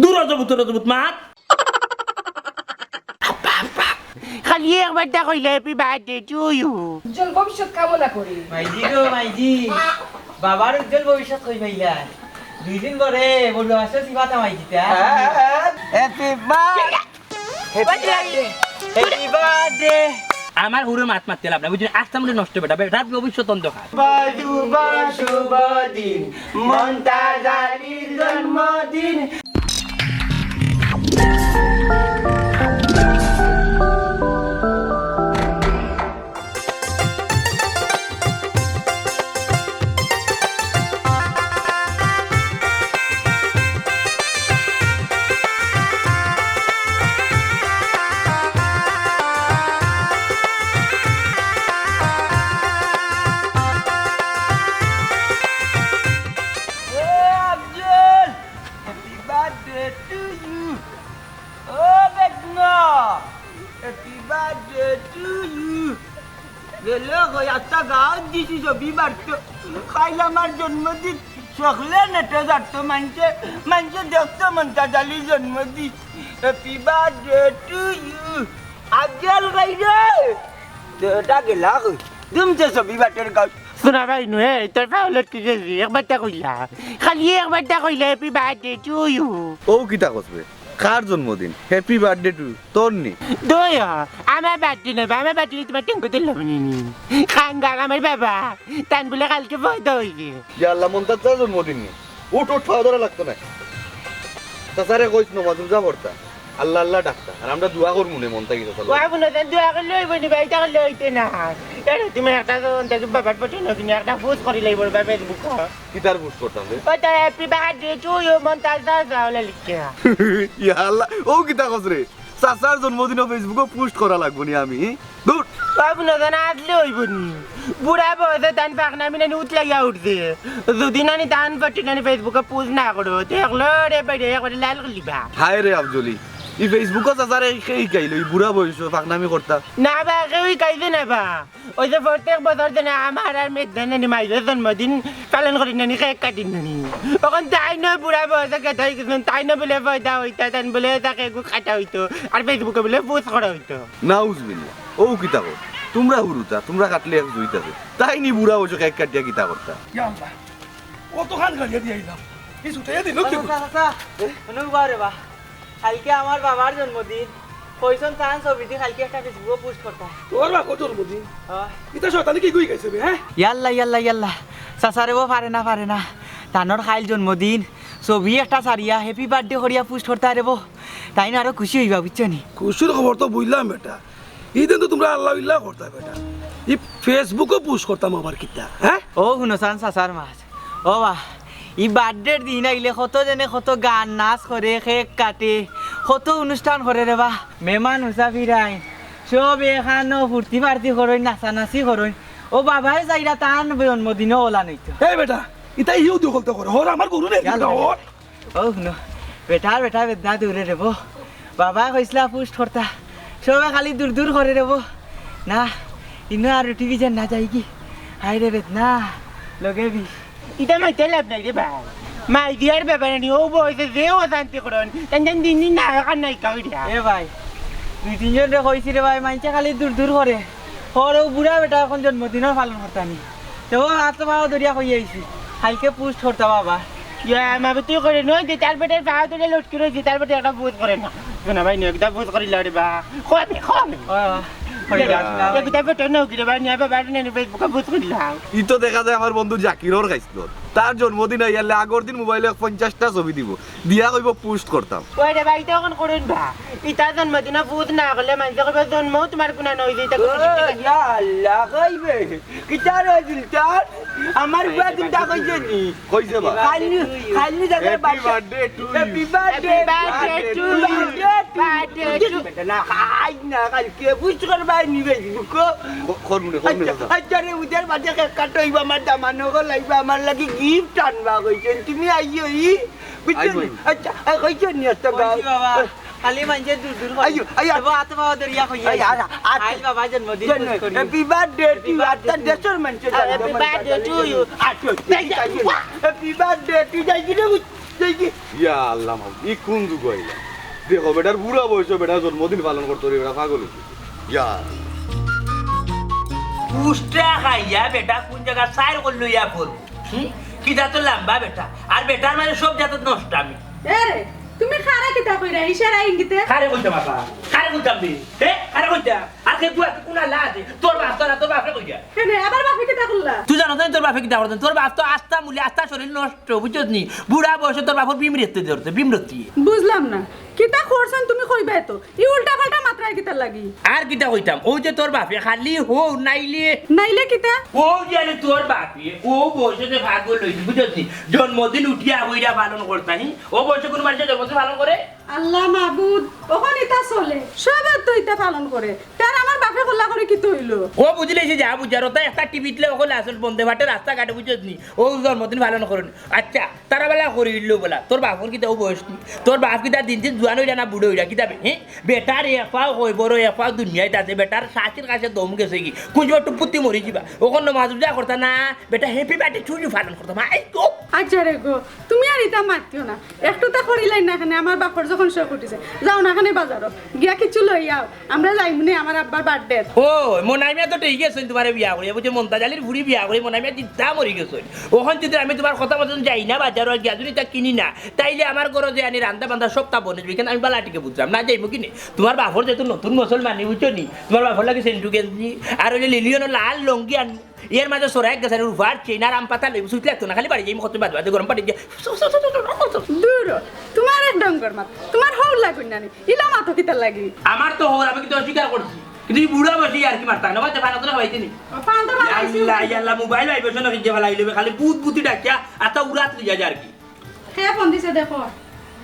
দূর রজবুত মাত খালি একবার টা কইলে হ্যাপি বার্থডে টু ইউ উজ্জ্বল ভবিষ্যৎ কামনা করি। মাইজি গো মাইজি বাবার উজ্জ্বল ভবিষ্যৎ কই পাইলা 2 দিন পরে বড় আসছে সিবাতা মাইজিটা হ্যাপি বার্থডে হ্যাপি বার্থডে আমার হুরে মাত মারতে লাভ না বুঝলি আস্তে আমাদের নষ্ট বেটা বেটার ভবিষ্যৎ অন্ধকার শুভ দিন মন্তাজারির জন্মদিন আমার জন্মদিন সকলে নেটে যাত মানুষে দেখতো মন্তাজালি জন্মদিন হ্যাপি বার্থডে টু ইউ আজল গাইরে এটা গেলা কই তুমছে ছবি বাটের গাছ শোনা ভাই নুয়ে তোর ফাউলত কি গেছি একবার টা কইলা খালি একবার টা কইলে হ্যাপি বার্থডে টু ইউ ও কিতা কসবে কার জন্মদিন হ্যাপি বার্থডে টু তোর নি দয়া আমার বার্থডে নেবা আমার বার্থডে তোমার টেঙ্কো দিল নি খাঙ্গাল আমার বাবা তান বলে কালকে বয়দা হইছে যে আল্লাহ মন্তাজ যা জন্মদিন নি উঠ খাওয়া ধরা লাগতো না তাছাড়া কইস নমাজ যা পড়তা আল্লাহ আল্লাহ ডাক্তার আর আমরা দোয়া করবো নে মনটা গিয়ে চলো বাবু না তান দোয়া করলে হইব নি ভাই তাহলে হইতে না এরে তুমি একটা তাকে বাবার পছন্দ না কিনে একটা পোস্ট করি লাইব ফেসবুক কি তার বুঝ করতাম রে ওটা happy birthday to you Montaj দাও লিখে ইয়া আল্লাহ ও কিতা কস রে চাচার জন্মদিন ফেসবুকে পোস্ট করা লাগবো নি আমি দূর বাবু না জানা আসলে হইব নি বুড়া বয়সে তান পাখনা মিনে উঠলাইয়া উঠছে যদি নানি তান পটি নানি ফেসবুকে পোস্ট না করো দেখলো রে বাইরে একবার লাল লিবা হায় রে আফজলি ই ফেসবুকে চাচারে সেই গাইলো ই বুড়া বয়স পাকনামি করতা না বা কেউ কাইছে না বা ওই যে প্রত্যেক বছর দিনে আমার আর মেয়ের নানি মাইজের জন্মদিন পালন করি নানি কেক কাটি নানি তখন তাই নয় বুড়া বয়সে কেটে হয়ে গেছিলেন তাই না বলে পয়দা হইতা তাই বলে তাকে কাটা হইতো আর ফেসবুকে বলে পোস্ট করা হইতো নাউজবিল্লাহ ও কিতা কর তোমরা হুরুতা তোমরা কাটলে এক জুইতাছে তাই নি বুড়া বয়স কেক কাটিয়া কিতা করতা কত খান গাড়িয়া দিয়ে আইলাম কিছু টাকা দিল কি অনুবারে বা কালকে আমার বাবার জন্মদিন কইছন তান ছবিটি কালকে একটা ফেসবুকে পোস্ট করতা তোর বা কত জন্মদিন এটা শয়তানি কি কই গেছে বে হ্যাঁ ইয়াল্লা চাচারে বো পারে না তানোর খাইল জন্মদিন ছবি একটা সারিয়া হ্যাপি বার্থডে করিয়া পোস্ট করতা রে বো তাই না আরো খুশি হইবা বুঝছো নি খুশির খবর তো বুঝলাম বেটা এই দিন তো তোমরা আল্লাহ ইল্লাহ করতা বেটা এই ফেসবুকে পোস্ট করতাম আবার কিতা হ্যাঁ ও শুনছান চাচার মাছ ও বা ই বার্থডের দিন আইলে কত জনে কত গান নাচ করে কেক কাটে কত অনুষ্ঠান করে রে বা মেহমান মুসাফির আইন সব এখানো ফুর্তি ফার্তি করই নাচানাচি করই ও বাবাই যাইরা তান জন্মদিনও ওলা নইতো এই বেটা এটা ইউ দখল তো করে হর আমার গরু রে হর ও শুনো বেটা বেদনা দূরে রেবো বাবা কইসলা পোস্ট করতা সবে খালি দূর করে রেবো না ইনো আর টিভি যেন না যাই কি হাই রে বেদনা লগে বি এটা মাইতে লাভ নাই রে ভাই মাই দিয়ার ব্যাপারে নি ও বয়সে যে অশান্তি করন তান দিন না কান নাই কাউরিয়া এ ভাই 2-3 জন রে কইছি রে ভাই মাইনছে খালি দূর করে হর ও বুড়া বেটা এখন জন্মদিনও পালন করতানি তো হাত পাও দরিয়া কই আইছি কালকে পোস্ট করতা বাবা ইয়া মাবে তুই করে নয় যে তার বেটার পাও ধরে লটকি রয়েছে তার বেটা একটা বুঝ করে না না ভাই একটা বুঝ করি লড়ে বা খাবে একটা বেটা নাও কি রে ভাই নিয়ে বাবা নেন ফেসবুকে বুঝ করিলাম ই তো দেখা যায় আমার বন্ধু জাকিরর খাইছিল তার জন্মদিন আইয়ালে আগর দিন মোবাইলে 50টা ছবি দিব দিয়া কইব পোস্ট করতাম ওই রে ভাই তখন করুন বা ইতা জন্মদিন বুঝ না করলে মানুষ কইবে জন্ম তোমার কোনা নই দিতা ইয়া আল্লাহ কইবে কিটা রইল তার আমার বুয়া দিনটা কইছে নি কইছে বা খালি জায়গায় birthday to happy birthday two birthday to না খাই না কালকে বুঝ করবাই নিবে করমুনে আচ্ছা রে উদের বাজে কাটইবা আমার দামানো গো লাইবা আমার লাগি গিফট আনবা কইছেন তুমি আইও ই বুঝছেন আচ্ছা কইছেন নি তো বাবা খালি মানজে দূর আইও আইও বাবা তো বাবা দরিয়া কই আই বাবা জন্মদিন হ্যাপি বার্থডে টু আচ্ছা দেশর মানছে happy birthday to you happy birthday to যাই কি যাই কি ইয়া আল্লাহ মাও ই কোন যুগ হইলা দেখো বেটার বুড়া বয়স বেটা জন্মদিন পালন করতে বেটা পাগল হইছে ইয়া পুষ্টা খাইয়া বেটা কোন জায়গা সাইর করলো ইয়া ফুল কিটা তো লম্বা বেটা আর বেটার মানে সব জাত নষ্ট আমি আরে তুমি খারা কিতা কইরা ইশারা ইঙ্গিতে খারে কইতা বাবা খারে কইতাম নি খারে কইতা আর কে বুয়া কোনা লাদে তোর বাপ কইয়া কেনে আবার বাপে কিতা করলা তুই জানো তো তোর বাপে কিতা করতেন তোর বাপ তো আস্থা মূল্য আস্থা শরীর নষ্ট বুঝছস নি বুড়া বয়সে তোর বাপর বিমৃত্যু ধরতে বিমৃত্যু বুঝলাম না কিতা করছেন তুমি কইবা তো ই উল্টা পাল্টা মাত্রায় কিতা লাগি আর কিতা কইতাম ওই যে তোর বাপে খালি হো নাইলে নাইলে কিতা ও জানে তোর বাপে ও বয়সে যে ভাগ লইছি বুঝছস নি জন্মদিন উঠিয়া হইরা পালন করতানি ও বয়সে কোন মানুষ জন্মদিন পালন করে আল্লাহ মাবুদ ওখানে ইতা চলে সবার তো ইতা পালন করে তার আমার বাপে কল্লা করে কি হইলো ও বুঝলেছি যা বুঝার ওটা একটা টিভিতে ওখানে আসল বন্ধে ভাটে রাস্তাঘাটে বুঝছিস নি ও জন্মদিন পালন করেন আচ্ছা তারা বেলা করিল বলা তোর বাপর কিতা ও বয়স নি তোর বাপ কিতা দিন দিন জোয়ান হইলা না বুড়ো হইলা কিতাবে হ্যাঁ বেটার এফাও হই বড় এফাও দুনিয়াতে আছে বেটার শাশির কাছে দম গেছে কি কোন একটু পুত্তি মরি যাবা ওখানে মাছ যা করতা না বেটা হ্যাপি বার্থডে টু ইউ পালন করতাম এই তো আচ্ছা রে গো তুমি আর ইতা মাতিও না একটু তা করিলাই না খানে আমার বাপর যখন শখ উঠিছে যাও না খানে বাজারও গিয়া কিছু লই আও আমরা যাইমনে আমার আব্বার বার্থডে ও মনাইমিয়া তো ঠিক আছে তোমার বিয়া করি বুঝে মন্তাজালির বুড়ি বিয়া করি মনাইমিয়া দিদা মরি গেছে ওখান যদি আমি তোমার কথা মতন যাই না বাজার আর গিয়া যদি তা কিনি না তাইলে আমার ঘরে যে আনি রান্দা বান্ধা সপ্তাহ বনে যাবি আমি বালাটিকে বুঝলাম না যাইব কিনে তোমার বাপর যেহেতু নতুন মুসলমানি বুঝছো নি তোমার বাপর লাগে সেন্টু গেঞ্জি আর ওই যে লিলিয়ন লাল লঙ্গি আন এর মাঝে সরাই গেছে রুফার চেনার আম পাতা লইব সুইট লাগতো না খালি বাড়ি যাই কত বাদ বাদে গরম পানি দিয়ে দূর তোমার এক ডঙ্গর মাত তোমার হল লাগুন না ইলা মাতো কিতা লাগি আমার তো হোর আমি কিন্তু অস্বীকার করছি কিন্তু এই বুড়া বসে আর কি মারতাম না বাচ্চা বানাতো না হইতে নি পান্তা বানাইছি আল্লাহ আল্লাহ মোবাইল আইবে না কি ভালো আইলে খালি বুত বুতি ডাকিয়া আতা উড়াত লিয়া যায় আর কি হে ফোন দিছে দেখো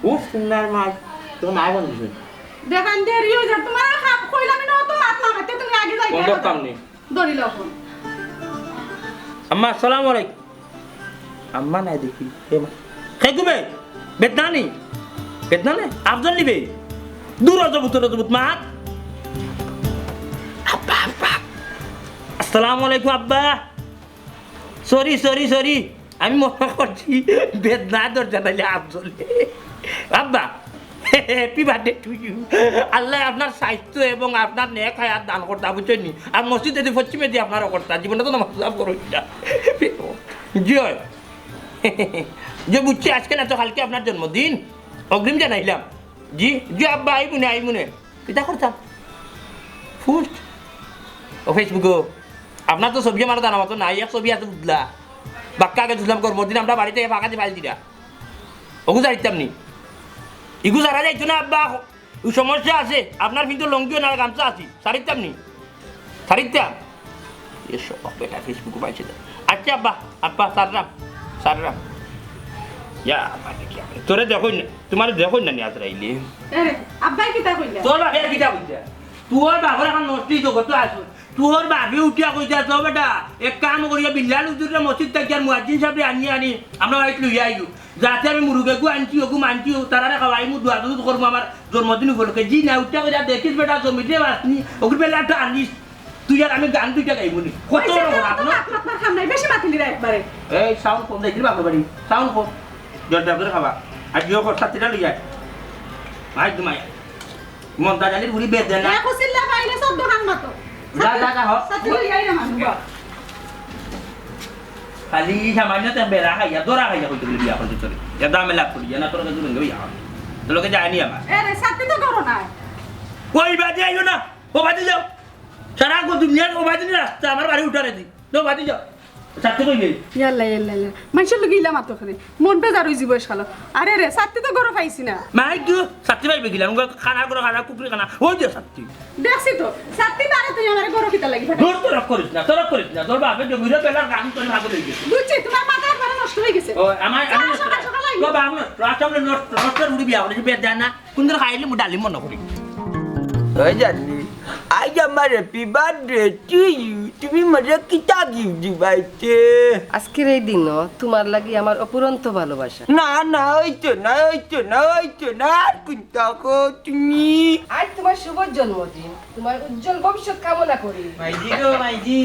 ও সুন্দর মাছ তো নাই বন্ধু দেখান দেরি হই যা তোমার খাপ কইলাম না তো মাত না মাতে তুমি আগে যাই বন্ধ কাম নেই দড়ি লাও ফোন আম্মা আসসালামু আলাইকুম আম্মা নাই দেখি খাই তুমি বেদনানি বেদনানে আফজল নিবে দূর অজবুত মাত আব্বা আব্বা আসসালামু আলাইকুম আব্বা সরি আমি মনে করছি বেদনা দরজা তাইলে আফজল আব্বা হ্যাপি বার্থডে টু ইউ আল্লাহ আপনার স্বাস্থ্য এবং আপনার নেক হায়াত দান করতে বুঝছেন নি আর মসজিদে যদি পশ্চিমে দিয়ে আপনারও করতে জীবনটা তো নামাজ করো জয় যে বুঝছি আজকে না তো কালকে আপনার জন্মদিন অগ্রিম জানাইলাম জি আব্বা আই মনে কিতা করতাম ফুস্ট ও ফেসবুকও আপনার তো ছবি আমার জানা মতো নাই এক ছবি আছে বুঝলা বাক্কা আগে বুঝলাম কর্মদিন আমরা বাড়িতে ফাঁকা দিয়ে ফাইল দিরা ওগু জানিতাম নি ইগু সারা যাইতো না আব্বা সমস্যা আছে আপনার কিন্তু লঙ্গিও না গামছা আছি সারিতাম নি সারিতাম এসব বেটা ফেসবুকে পাইছে আচ্ছা আব্বা সাররাম ইয়া তোরে দেখুন না তোমার দেখুন না নিয়ে আসরাইলে আরে আব্বাই কিতা কইলা তোর বাপের কিতা কইতা তোর বাপের এখন নষ্টি জগত আসো তোর বাপে উঠিয়া কইতা তো বেটা এক কাম করিয়া বিল্লাল হুজুরের মসজিদ থেকে আর মুয়াজ্জিন সাহেব আনি আমরা বাড়িতে লইয়া আইলু যাতে আমি মুরুগেকু আনছি ওগু মানছি তারা খাওয়াই মু দোয়া দুধ করবো আমার জন্মদিন উপলক্ষে জি না উঠা কইরা দেখিস বেটা জমিতে বাসনি ওগুলো বেলাটা আনিস তুই আর আমি গান দুইটা গাইবনি কত আপনার খাম নাই বেশি মাতিলি রে একবারে এই সাউন্ড কম দেখলি বাপের বাড়ি সাউন্ড কম জর্দা করে খাবা আর জিও কর সাথীটা লইয়া ভাই তোমায় মন্তা জালির বুড়ি বেদ দেন না এ খুশিল্লা পাইলে সব দোকান মাতো যা হ সাথী লই আইরা মানুষ খালি সামান্য তে বেড়া খাইয়া দোরা খাইয়া কইতে বিয়া করতে চলে যা দামে লাভ করি না তোর কাছে রঙ্গে বিয়া তো লোকে যায়নি আমার আরে সাথী তো করো না কই বাজে আইও না ও বাজে যাও সারা গো দুনিয়ার ও বাজে রাস্তা আমার বাড়ি উঠারে দি তো বাজে যাও সাথে কই গেই ইয়াল্লা মানুষের লোক ইলা মাতো খানে মন বেজার হই জীবস খালো আরে রে সাথী তো গরো পাইছি না মাই গো সাথে ভাই গেলাম খানা করে খানা কুকুরি খানা ওই যে সাথে দেখছি তো সাথী বারে তুই আমার গরো কিতা লাগি তোর করিস না তোর বাপে জমিরে পেলার গান তোর ভাগ লই গেছে বুঝছি তোমার মাথা একবারে নষ্ট হয়ে গেছে ও আমার আমি সকাল সকাল আইবো। তো বাবা রাস্তাতে নষ্ট উড়ি বিয়া করে বেদ দেন না কোন দিন খাইলে মু ডালি মন করি ওই জানি আজ আমার হ্যাপি বার্থডে টু ইউ তুমি মজা কিতা গিফট দিবাইতে আজকের এই দিনও তোমার লাগি আমার অপুরন্ত ভালোবাসা না হইতো না আর কোনটা কো তুমি আজ তোমার শুভ জন্মদিন তোমার উজ্জ্বল ভবিষ্যৎ কামনা করি মাইজি গো মাইজি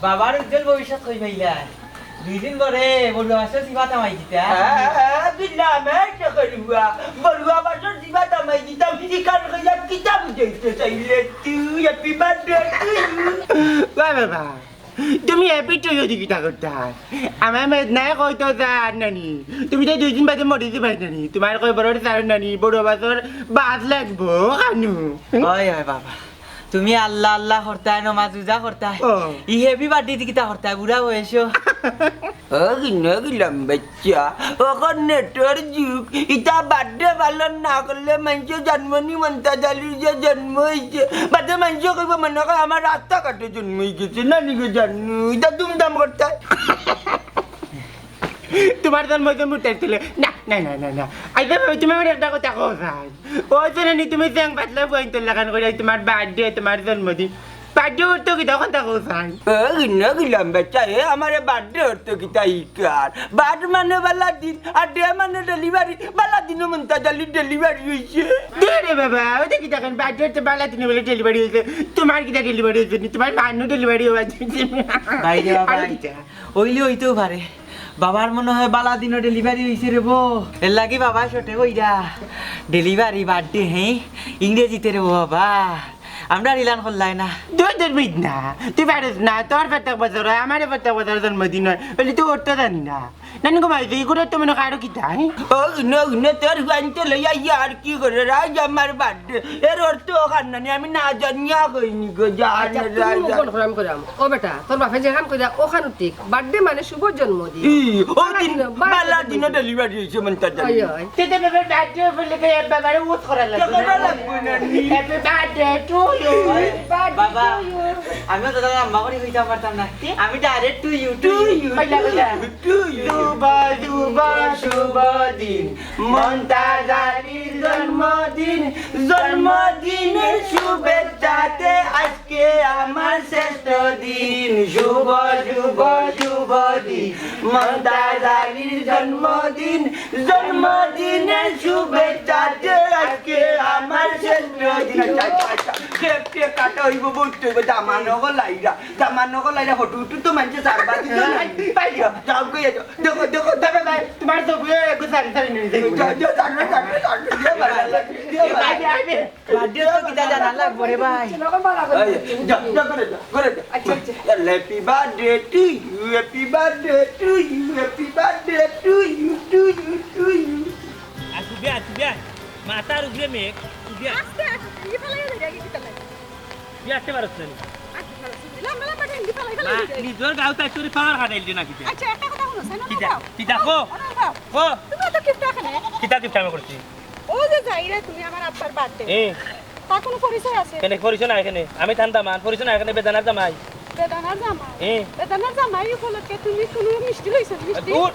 বাবার উজ্জ্বল ভবিষ্যৎ কই ভাইলা দুইদিন পরে বড়ুয়া বাসর জিবা তামাই দিতা দিলামে করিবা বড়ুয়া বাসর জিবা তামাই দিতা ফিজিক্যাল কইয়া কিতাব দিতে চাইলে তুই হ্যাপি বার্থডে বাবা তুমি হ্যাপি টু ইউ দিকিটা করতে আমার মেয়ে নাই কইতো যার নানি তুমি তো 2 দিন বাদে মরে যাবে নানি তোমার কই বড় সার নানি বড় বাসর বাদ লাগবো কানু ওই ওই বাবা তুমি আল্লাহ আল্লাহ করতায় নমাজ রোজা করতায় ই হেভি বার্থডে দিকিতা করতায় বুড়া বয়সো গিলাম বাচ্চা ওখন নেটর যুগ ইটা বার্থডে পালন না করলে মানুষ জন্ম নিমন্তা জালির যে জন্ম হয়েছে বাদে মানুষ কইব মনে হয় আমার রাস্তাঘাটে জন্ম হয়ে গেছে নানিকে জন্ম ইটা দুমদাম করতায় তোমার জন্ম মুটাই ছিল না না না না না আইতে তুমি আমার একটা কথা কো ভাই ওই জন্য তুমি চ্যাং পাতলা বইতে লাগান করে তোমার বার্থডে তোমার জন্মদিন বার্থডে তো কি তখন তা কো ভাই গিলাম বাচ্চা আমার বার্থডে হতো কিতা ইকার বার্থ মানে বালা দিন আর ডে মানে ডেলিভারি বালা দিনও মন্তা জালি ডেলিভারি হয়েছে রে বাবা ওটা কি দেখেন বার্থডে তো বালা দিনে বলে ডেলিভারি হয়েছে তোমার কিটা ডেলিভারি হয়েছে তোমার মান্য ডেলিভারি হয়েছে বাইরে বাবা ওইলে হইতেও পারে বাবার মনে হয় বালা দিনও ডেলিভারি হয়েছে রে বো এর লাগি বাবা ছোটে কইরা ডেলিভারি বার্থডে হ্যাঁ ইংরেজিতে রে বাবা আমরা রিলান করলাই না তোর মিট না তুই পারিস না তোর প্রত্যেক বছর হয় আমার প্রত্যেক বছর জন্মদিন হয় বলি তুই ওর তো জানি না নানি ঘুমাইছে এগুলো তো মনে কারো কি তাই তোর গানতে লইয়া ইয়ার কি করে রাজ আমার বার্থডে এর অর্থ ওখানে আমি না জানিয়া কইনি গো আচ্ছা, তুমি মোক কনফার্ম করাম ও বেটা তোর বাপে যেখান কইরা ওখান ঠিক বার্থডে মানে শুভ জন্মদিন ও দিন বালা দিন ডেলিভারি হয়েছে মনটা জানি ওই তুই তো বাবার বার্থডে বলে বাবার উৎ করা লাগবে হ্যাপি বার্থডে টু ইউ বাবা আমি তো দাদা আম্মা করে কইতে পারতাম না আমি direct to you to you to you শুভ শুভ শুভ দিন মন্তাজারির জন্মদিন জন্মদিনের শুভেচ্ছাতে আজকে আমার শ্রেষ্ঠ দিন শুভ শুভ শুভ দিন মন্তাজারির জন্মদিন জন্মদিনের শুভেচ্ছাতে আজকে আমার শ্রেষ্ঠ দিন কেপটে কাটা হইব বলতে হইব দামানগো লাইরা ফটো তো মানছে সারবা দিছো পাইয়া যাও কইয়া দেখো দেখো দেখো ভাই তোমার তো একটু সারি সারি নিয়ে দেখো যাও বার্থডে তো কিটা জানা লাগবে রে ভাই happy birthday to you happy birthday to you happy birthday to you to you to you আসুবিয়া মাথার উপরে মেঘ বিয়া আস্তে আস্তে কি ফেলাই যায় কি ফেলাই বিয়া আসতে পারছেন আচ্ছা লম্বা লম্বা টেন্ডি ফেলাই ফেলাই নিজের গাঁও তাই চুরি পাওয়ার কাটাইল দিনা কিতা আচ্ছা একটা কথা শুনো সাইনো কিতা দাও কিতা কো কো তুমি তো কিপটা খানে কিতা কিতা আমি করছি ও যে যাইরা তুমি আমার আব্বার বার্থডে এ তার কোনো পরিচয় আছে কেন পরিচয় না এখানে আমি থানতাম আর পরিচয় না এখানে বেদানার জামাই বেদানার জামাই এ বেদানার জামাই উপলক্ষে তুমি কোনো মিষ্টি লইছো মিষ্টি দূর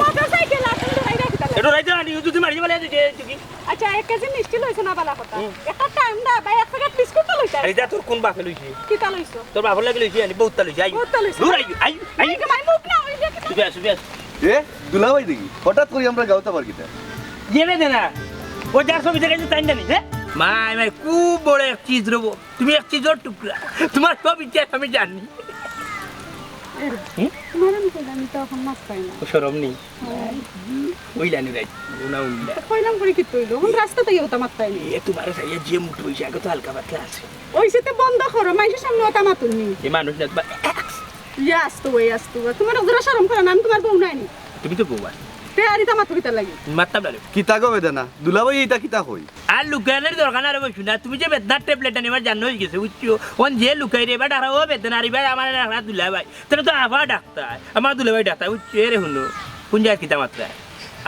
মোটরসাইকেল আছে যাইরা কি তাহলে এটা রাইতে আনি যদি মারি বলে যে কি আচ্ছা 1 কেজি মিষ্টি লইছো না বালা কথা একটা টাইম দা ভাই এক প্যাকেট বিস্কুট তো লইছো আরে যা তোর কোন বাপে লইছি কি তা লইছো তোর বাপের লাগি লইছি আনি বহুত লইছি আই বহুতটা লইছো। দূর আই এই যে মাই মুখ না ওই দেখি সুবিয়া এ দুলাভাই দেখি হঠাৎ করে আমরা গাওতে পারি কিটা যেবে দে না ও যা ছবি দেখে তাই জানি হ্যাঁ মাই খুব বড় এক চিজ রবো তুমি এক চিজর টুকরা তোমার সব ইতিহাস আমি জানি তোমার আমি কইলাম আমি তো এখন মাছ পাই না শরম নেই ওই লানি রাই উনা উনা কইলাম করে কি তৈলো কোন রাস্তাতে ইও মাছ পাই না এ তোমার সাইয়া যে মুঠ হইছে আগে তো হালকা পাতলা আছে ওই সেতে বন্ধ করো মাইশের সামনে ওটা মাতুলনি এই মানুষ না তোমার ইয়াস তো তোমার ওরা শরম করে না আমি তোমার বউ নাই তুমি তো বউবা তে আরিতা মাতু কিতা লাগি মারতাম না কিতা গো বেদানা দুলাভাই এটা কিতা কই আর লুকানোর দরকার না রে বসু না তুমি যে বেদনার ট্যাবলেট আনিবার জানো হয়ে গেছে বুঝছো ওন যে লুকাই রে এবার আর ও বেদনার ভাই আমার রাখা দুলা ভাই তাহলে তো আবার ডাক্তার আমার দুলা ভাই ডাক্তার বুঝছো রে হুনো কোন জায়গা কিতা মাত্রা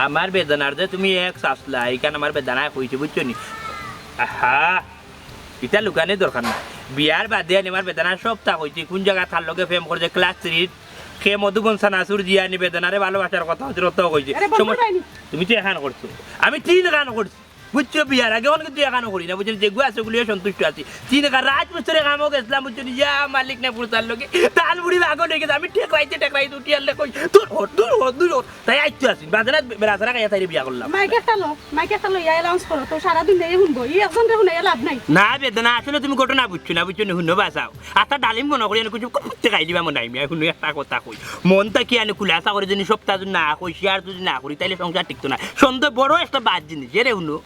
আমার বেদনার যে তুমি এক শাসলা এইখানে আমার বেদনা কইছে বুঝছো নি আহা এটা লুকানোর দরকার না বিয়ার বাদে আমার বেদনার সব তা কইছে কোন জায়গা তার লগে ফেম করছে ক্লাস 3 খে মধুবন সানাসুর জিয়া নিবেদনারে ভালোবাসার কথা হচ্ছে রত কইছে তুমি তো এখান করছো আমি 3 গান করছি বুঝছো বিয়ার আগে অনেক কিন্তু এখানে করি না বুঝছেন যেগুলো আছে ওগুলো সন্তুষ্ট আছি 3 রাত বছরে কামও গেছিলাম বুঝছেন ইয়া মালিক না পুরতার লোকে তাল বুড়ি আগে লেগে আমি টেকরাইতে উঠিয়ালে কই দূর তাই আইতে আসি বাজারে বেড়াছাড়া খাইয়া তাই বিয়া করলাম মাইকে একটা লো ইয়া অ্যালাউন্স করো তো সারাদিন এই শুনবো এই একজন রে শুনে লাভ নাই না বেদনা আসলে তুমি ঘটনা বুঝছো না বুঝছো শুনো বাসাও আচ্ছা ডালিম মনে করি কিছু করতে খাই দিবা মনে আমি শুনো একটা কথা কই মনটা কি আনি খুলাসা করে যদি সপ্তাহ না কই শেয়ার যদি না করি তাইলে সংসার টিকতো না সন্দেহ বড় একটা বাদ জিনিস রে শুনো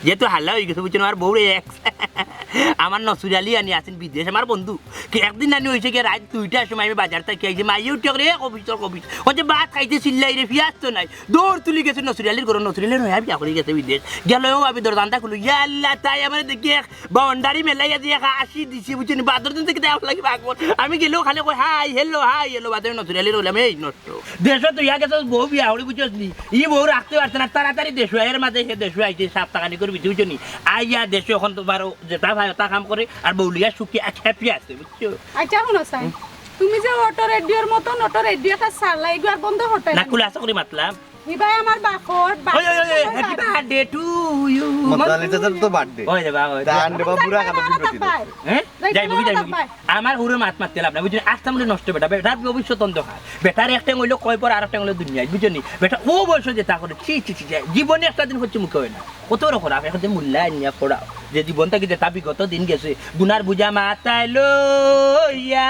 যেহেতু হাল্লা হয়ে গেছে বুঝছেন আমার বউরে এক্স আমার নসুর আলী আনি আছেন বিদেশ আমার বন্ধু কি একদিন আনি হয়েছে কি রাত 2টার সময় আমি বাজার থেকে আইছি মাইয়ে উঠে রে কবিস হচ্ছে ভাত খাইতে চিল্লাই রে পিয়াজ তো নাই দৌড় তুলি গেছে নসুর আলীর ঘর নসুর আলীর নয় বিয়া করে গেছে বিদেশ গেলেও আমি দরজানটা খুলো ইয়া আল্লাহ তাই আমার দেখি এক বাউন্ডারি মেলাইয়া দিয়ে আসি দিছি বুঝছেন বাদর দিন থেকে দেওয়া লাগি বাগবন আমি গেলেও খালি কই হাই হেলো বাদর নসুর আলীর হলাম এই নষ্ট দেশ তো ইয়া গেছে বউ বিয়া হলে বুঝছিস নি ই বউ রাখতে পারছে না তাড়াতাড়ি দেশ এর মাঝে সে দেশ আইছে 7 টাকা করে বুঝছো নি আইয়া দেশ এখন তোমার যেটা ভাই তা কাম করে আর বউলিয়া সুখী হ্যাপি আছে বুঝছো আচ্ছা শুনো সাই তুমি যে অটো রেডিওর মতন অটো রেডিওটা সারলা এগুলো বন্ধ হটাই না কুলাসা করে মাতলাম ই ভাই আমার বাকর ওই হ্যাপি বার্থডে টু ইউ মতালি চাচার তো বার্থডে ওই রে বাবা দান দেবা পুরা কাটা দিন প্রতি হ্যাঁ যাই মুগি আমার হুরে মারতে লাভ না বুঝলি আস্তে আমলে নষ্ট বেটার ভবিষ্যৎ অন্ধকার বেটার একটা হইলো কয় পর আর একটা হইলো দুনিয়ায় বুঝলি বেটা ও বয়স যেটা করে চি জীবনে একটা দিন হচ্ছে মুখে হয় না কত রকম এখন যে মূল্যায়ন নিয়ে পড়াও যে জীবনটাকে যেটা বিগত দিন গেছে গুনার বুঝা মাথায় লইয়া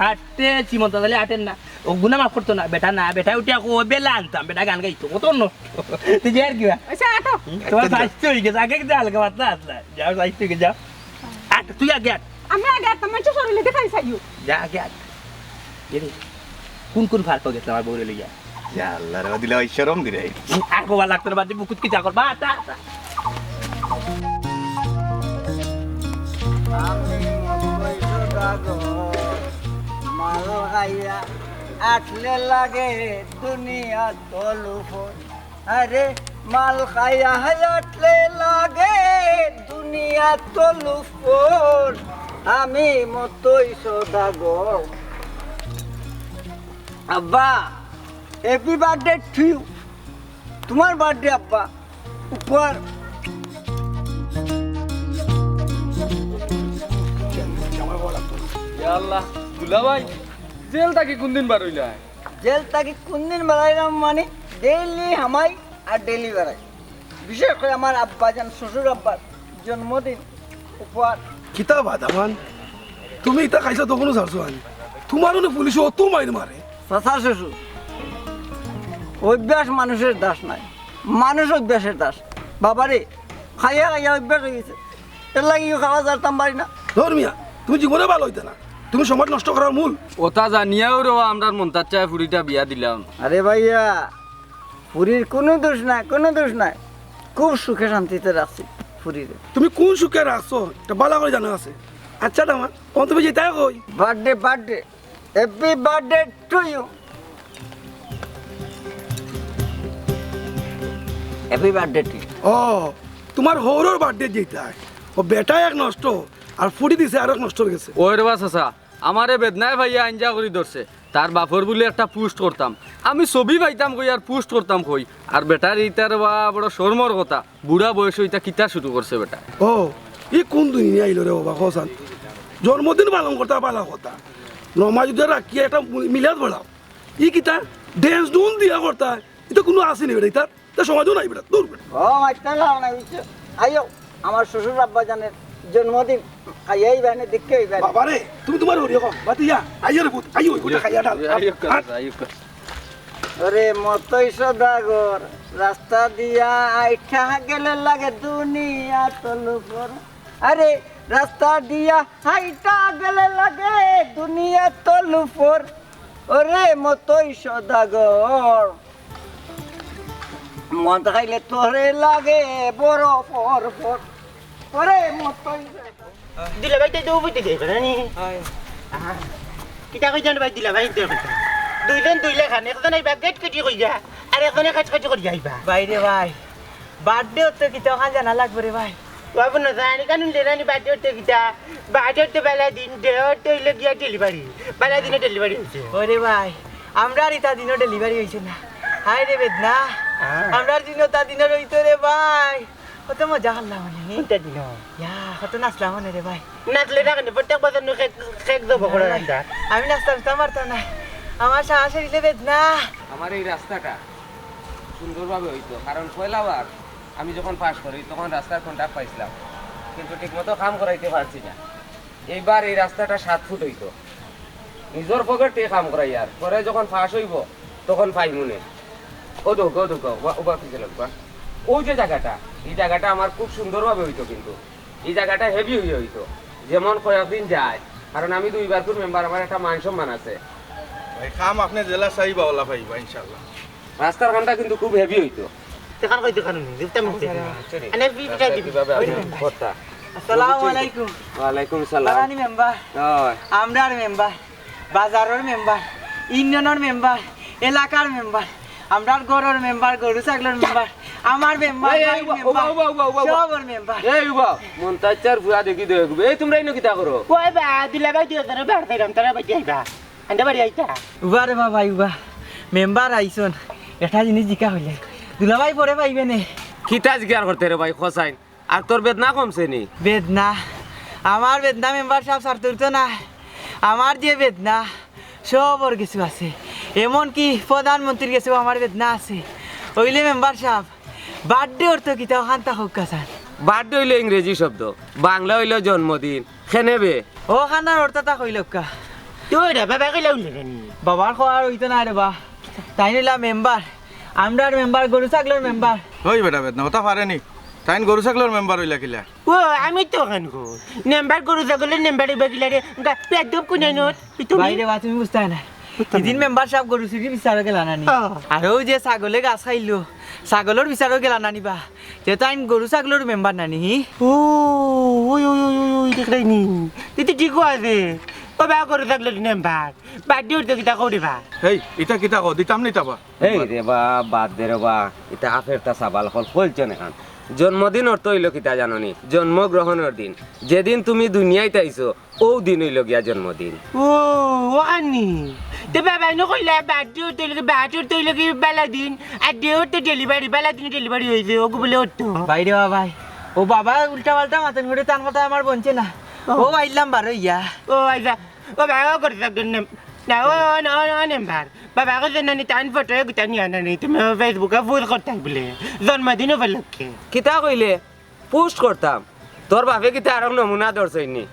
হাঁটতে সীমন্ত তাহলে হাঁটেন না ও গুনা মাফ করতো না বেটা উঠে ও বেলা আনতাম বেটা গান গাইতো কত নষ্ট তুই যে আর কি আচ্ছা আটো তোমার স্বাস্থ্য হয়ে গেছে আগে কিন্তু হালকা পাতলা আসলা যাও স্বাস্থ্য হয়ে যাও তুই আগে আমি আগে আর তোমার শরীরে দেখাই চাইও যা আগে কোন ফার্ক গেছে আমার বউরে লইয়া ইয়া আল্লাহ রে দিলে ওই শরম দিরে আর গোবা লাগতো না বাদ বুকুত কি চাকর বা তা মাল খাইয়া আটলে লাগে দুনিয়া তলুফর আরে মাল খাইয়া আটলে লাগে দুনিয়া তলুফর আমি মতই সদাগর আব্বা হ্যাপি বার্থডে টু ইউ তোমার বার্থডে আব্বা উপহার আল্লাহ দুলা ভাই জেল থাকি কোন দিন বার হইলা জেল থাকি কোন দিন বেড়াইলাম মানে ডেইলি হামাই আর ডেইলি বেড়াই বিশেষ করে আমার আব্বা যান শ্বশুর আব্বার জন্মদিন উপহার কিতা বাদামান তুমি ইতা খাইছো তখনও ছাড়ছো আনি তোমারও না পুলিশ অত মাইর মারে চাচা শ্বশুর অভ্যাস মানুষের দাস নাই মানুষ অভ্যাসের দাস বাবারে খাইয়া খাইয়া অভ্যাস হয়ে গেছে এর লাগে খাওয়া যারতাম পারি না ধর্মিয়া তুমি জীবনে ভালো হইতে না তুমি সমাজ নষ্ট করার মূল ওটা জানিয়াও রে আমরার মন্তার চায় ফুরিটা বিয়া দিলাম আরে ভাইয়া পুরীর কোনো দোষ নাই কোনো দোষ নাই খুব সুখে শান্তিতে রাখছি পুরীরে তুমি কোন সুখে রাখছো এটা ভালো করে জানা আছে আচ্ছা দামা কোন তুমি যেটাই কই birthday happy birthday to you happy birthday to ও তোমার হৌরর বার্থডে যেটা ও বেটা এক নষ্ট আর ফুটি দিছে আর এক নষ্ট হয়ে গেছে ওই রে বাস আসা আমারে বেদনায় ভাইয়া আঞ্জা করে ধরছে তার বাপর বলে একটা পোস্ট করতাম আমি ছবি পাইতাম কই আর পোস্ট করতাম কই আর বেটার এইটার বা বড় শর্মর কথা বুড়া বয়স ওইটা কিতা শুরু করছে বেটা ও ই কোন দুনিয়া আইলো রে বাবা হোসান জন্মদিন পালন করতে ভালো কথা নমাজ যদি রাখি একটা মিলাদ বড়াও ই কিতা ড্যান্স দুন দিয়া করতা এটা কোনো আসেনি বেটা এটা তা সমাজও নাই বেটা দূর বেটা ও মাইতা না বুঝছো আইও আমার শ্বশুর আব্বা জানের জন্মদিন খাইয়াই বানে দেখেই বানে বাবা রে তুমি তোমার হরিয়া কম বাতিয়া আইও রে পুত আইও ওটা খাইয়া ডাল ওরে মতই সদাগর রাস্তা দিয়া আইঠা গেলে লাগে দুনিয়া তলুফর আরে রাস্তা দিয়া হাইটা গেলে লাগে দুনিয়া তলুফর ওরে মতই সদাগর মদ খাইলে তোরে লাগে বড় ফর ফর ওরে মতই দিলা ভাই তাই তো বুঝতে দেবে না নি কিতা কই জান ভাই দিলা ভাই দুইজন দুই লেখান একজন আইবা গেট কেটে কই যা আর একজনে কাজ কাজ করে যাইবা বাইরে ভাই বার্থডে হতে কি তো খান জানা লাগবে রে ভাই বাবু না জানি কানুন লেরানি বাড়ি হতে কিতা বাড়ি হতে বেলা দিন দেহতে হইলে গিয়া ডেলিভারি বেলা দিনে ডেলিভারি হয়েছে ওরে ভাই আমরা আর ইতা দিনও ডেলিভারি হয়েছে না হাই রে বেদনা আমরা দিনও তা দিনের হইতো রে ভাই কত মজা করলাম মানে কোনটা দিন ইয়া কত নাচলাম মানে রে ভাই নাচলে না কেন প্রত্যেক বছর কেক দেবো করে রান্না আমি নাচতে পারতাম না আমার শ্বাস শরীরে বেদনা আমার এই রাস্তাটা সুন্দরভাবে হইতো কারণ পয়লাবার আমি যখন পাস করি তখন রাস্তার কন্ট্রাক্ট পাইছিলাম কিন্তু ঠিকমতো কাম করাইতে পারছি না এইবার এই রাস্তাটা 7 ফুট হইতো নিজের পকেটে কাম করাই আর পরে যখন পাস হইব তখন পাই মনে ও দেখো ওবা পিছে লাগবা ওই যে জায়গাটা এই জায়গাটা আমার খুব সুন্দরভাবে হইতো কিন্তু এই জায়গাটা হেভি হয়ে হইতো যেমন কয়েকদিন যায় কারণ আমি 2 বার মেম্বার আমার একটা মান সম্মান আছে ভাই কাম আপনি জেলা চাইবা ওলা পাইবা ইনশাআল্লাহ রাস্তার কামটা কিন্তু খুব হেভি হইতো দেখান কই দেখান দিতে মুক্তি আনে বিটা দিবি কিভাবে কথা আসসালামু আলাইকুম ওয়ালাইকুম সালাম বারানি মেম্বার আমরার মেম্বার বাজারের মেম্বার ইউনিয়নের মেম্বার এলাকার মেম্বার আমরার গরুর মেম্বার গরু ছাগলের মেম্বার আমার মেম্বার সবার মেম্বার এই বাবা মন্তাচার ফুয়া দেখি দেখবে এই তোমরা ইনো কিতা করো কই বা দিলা ভাই দিও তারা বেড় তাইরাম তারা বাই আইবা আন্ডা বাড়ি আইতা উবারে বাবা উবা মেম্বার আইছন এটা জিনিস জিকা হইলে দুলাভাই পরে পাইবে নে কিতা জিজ্ঞাসা করতে রে ভাই খসাইন আর তোর বেদনা কমছে নি বেদনা আমার বেদনা মেম্বার সাহেব সার তুলতো না আমার যে বেদনা সবর কিছু আছে এমনকি প্রধানমন্ত্রীর কাছেও আমার বেদনা আছে ওইলে মেম্বার সাহেব বার্থডে অর্থ কিতা ওখানটা হোক কাছান বার্থডে হইলো ইংরেজি শব্দ বাংলা হইলো জন্মদিন খেনেবে ও খানার অর্থটা কইল কা তুই রে বাবা কইলা উনলে নি বাবার খাওয়ার হইতো না রে বা তাই নিলা মেম্বার আমরার মেম্বার গরু ছাগলের মেম্বার ওই বেটা বেদনা ওটা পারেনি তাইন গরু ছাগলের মেম্বার হইলা কিলা ও আমি তো খান গো নাম্বার গরু ছাগলের নাম্বার বাগিলা রে পেট দব কোনে নোট বাইরে বা তুমি বুঝতে না এদিন মেম্বার সাহেব গরু চুরি বিচারও গেলা নানি আর ওই যে ছাগলে গাছ খাইলো ছাগলের বিচারও গেলা নানি বা যে তাই গরু ছাগলের মেম্বার নানি ও ওই ওই ওই ওই দেখলাই নি তুই ঠিক আছে ও বা গরু ছাগলের নাম্বার বাড়ি উঠতে কিতা করিবা এই ইটা কিতা কো দিতাম নি তাবা এই রে বা বাদ দে রে বা এটা আফেরটা সাবাল হল ফলছেন এখন জন্মদিন অর্থ হইল কিতা জাননি জন্মগ্রহণের দিন যেদিন তুমি দুনিয়াতে আইছো ও দিন হইল গিয়া জন্মদিন ও আনি তো বাবা নো কইলা বাড়ি উঠতে লগে বাড়ি উঠতে লগে বেলা দিন আর ডে উঠতে ডেলিভারি বেলা দিন ডেলিভারি হয়েছে ও বলে উঠতো বাইরে বা ভাই ও বাবা উল্টা পাল্টা মাথান ঘুরে তার কথা আমার বলছে না ও আইলাম বারো ইয়া ও আইসা ও বাবা করে থাকতেন না ও নাম্বার বাবা কাছে নানি টান ফটো গুতা নিয়ে আনি তুমি ফেসবুকে ফুল করতাম বলে জন্মদিন উপলক্ষে কিতা কইলে পোস্ট করতাম তোর বাপে কিতা আর নমুনা ধরছইনি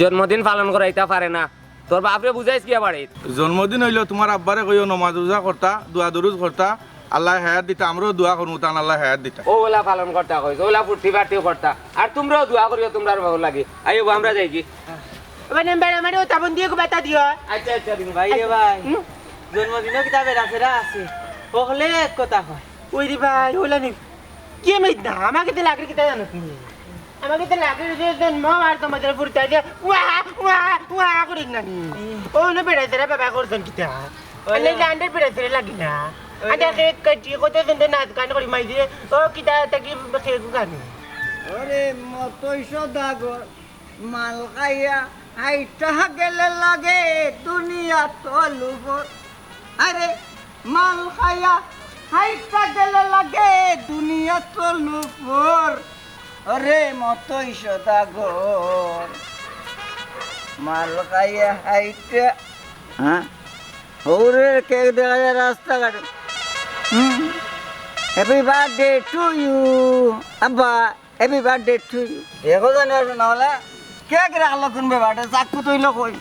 জন্মদিন পালন করাইতা পারে না তোর বাপরে বুঝাইছ কি বাড়িত জন্মদিন হইলো তোমার আব্বারে কইও নমাজ রোজা করতা দোয়া দরুদ করতা আল্লাহ হায়াত দিতা আমরাও দোয়া করমু তান আল্লাহ হায়াত দিতা ও ওলা পালন করতা কইছ ওলা ফুর্তি ফার্তিও করতা আর তোমরাও দোয়া করিও তোমরা ভালো লাগে আইও আমরা যাই কি এবার নাম্বার আমার ও তাবন দিয়ে বাতা দিও আচ্ছা আচ্ছা দিন বাইরে ভাই জন্মদিনও কিতাবে রাখেরা আছে ওহলে এক কথা হয় ওই রে ভাই ওলা নি কি আমি না আমাকে তো লাগে কিতা জানো তুমি আমাকে তো লাগে যে জন্ম আর তোমাদের ফুরতা দিয়ে ওয়া করে নানি ও না বেড়াইতে রে বাবা করছেন কিতা আলে লান্ডার বেড়াইতে লাগি না আটা কেক কাটি কত সুন্দর নাচ গান করি মাই দিয়ে ও কিতা তাকি কেক গান ওরে মতই সদাগর মাল খাইয়া হাইটা গেলে লাগে দুনিয়া তলুবর আরে মাল খাইয়া হাইটা গেলে লাগে দুনিয়া তলুবর ওরে মতই সদাগর মাল খাইয়া হাইটা হ্যাঁ ওরে কেক দেখা যায় রাস্তাঘাটে হ্যাপি বার্থডে টু ইউ আব্বা হ্যাপি বার্থডে টু ইউ দেখো জানি আর না হলে কেক রাখলো কোন ব্যাপারটা চাকু তৈল কই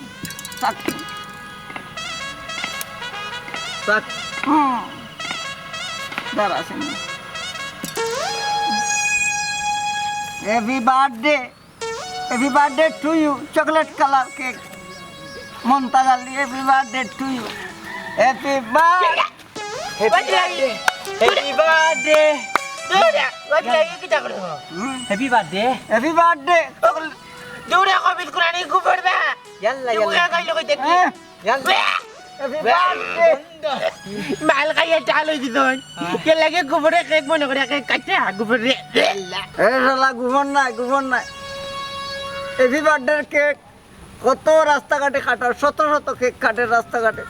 চাকু দাঁড়াছে happy birthday to you chocolate colour cake মমতা গালি happy birthday to you happy birthday happy birthday happy birthday happy birthday happy কবিত কুরানি গুবরবা ইয়াল্লা ইয়াল্লা গাইলো কই দেখি ইয়াল্লা হ্যাপি বার্থডে মাল খাইয়া চাল হই দিছন কে লাগে গুবরে কেক মনে করে কেক কাটে গুবরে এ শালা গুবর নাই হ্যাপি বার্থডে কেক কত রাস্তাঘাটে কাটার শত শত কেক কাটে রাস্তাঘাটে